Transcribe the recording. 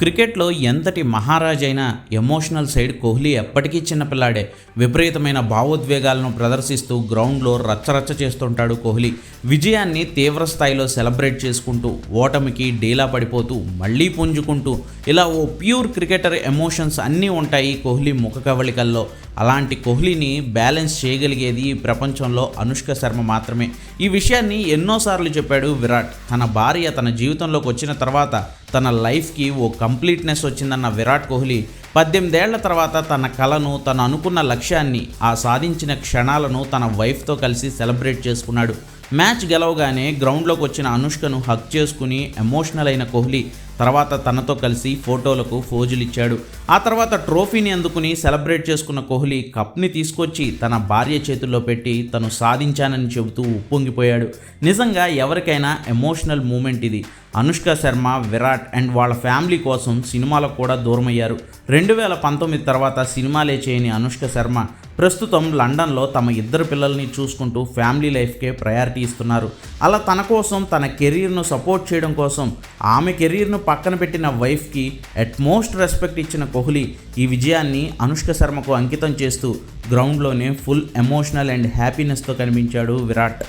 క్రికెట్లో ఎంతటి మహారాజైనా emotional side Kohli ఎప్పటికీ చిన్నపిల్లాడే. విపరీతమైన భావోద్వేగాలను ప్రదర్శిస్తూ గ్రౌండ్లో రచ్చరచ్చ చేస్తుంటాడు కోహ్లీ. విజయాన్ని తీవ్ర స్థాయిలో సెలబ్రేట్ చేసుకుంటూ, ఓటమికి డీలా పడిపోతూ, మళ్ళీ పుంజుకుంటూ, ఇలా ఓ ప్యూర్ క్రికెటర్ ఎమోషన్స్ అన్నీ ఉంటాయి కోహ్లీ ముఖ కవళికల్లో. అలాంటి కోహ్లీని బ్యాలెన్స్ చేయగలిగేది ఈ ప్రపంచంలో అనుష్క శర్మ మాత్రమే. ఈ విషయాన్ని ఎన్నోసార్లు చెప్పాడు విరాట్. తన భార్య తన జీవితంలోకి వచ్చిన తర్వాత తన లైఫ్కి ఓ కంప్లీట్నెస్ వచ్చిందన్న విరాట్ కోహ్లీ 18 ఏళ్ల తర్వాత తన కలను, తను అనుకున్న లక్ష్యాన్ని, ఆ సాధించిన క్షణాలను తన వైఫ్తో కలిసి సెలబ్రేట్ చేసుకున్నాడు. మ్యాచ్ గెలవగానే గ్రౌండ్లోకి వచ్చిన అనుష్కను హగ్ చేసుకుని ఎమోషనల్ అయిన కోహ్లీ తర్వాత తనతో కలిసి ఫోటోలకు ఫోజులిచ్చాడు. ఆ తర్వాత ట్రోఫీని అందుకుని సెలబ్రేట్ చేసుకున్న కోహ్లీ కప్ని తీసుకొచ్చి తన భార్య చేతుల్లో పెట్టి తను సాధించానని చెబుతూ ఉప్పొంగిపోయాడు. నిజంగా ఎవరికైనా ఎమోషనల్ మూమెంట్ ఇది. అనుష్క శర్మ, విరాట్ అండ్ వాళ్ళ ఫ్యామిలీ కోసం సినిమాలకు కూడా దూరమయ్యారు. 2019 తర్వాత సినిమాలే చేయని అనుష్క శర్మ ప్రస్తుతం లండన్లో తమ ఇద్దరు పిల్లల్ని చూసుకుంటూ ఫ్యామిలీ లైఫ్కే ప్రయారిటీ ఇస్తున్నారు. అలా తన కోసం, తన కెరీర్ను సపోర్ట్ చేయడం కోసం ఆమె కెరీర్ను పక్కన పెట్టిన వైఫ్కి అట్మోస్ట్ రెస్పెక్ట్ ఇచ్చిన కోహ్లీ ఈ విజయాన్ని అనుష్క శర్మకు అంకితం చేస్తూ గ్రౌండ్లోనే ఫుల్ ఎమోషనల్ అండ్ హ్యాపీనెస్తో కనిపించాడు విరాట్.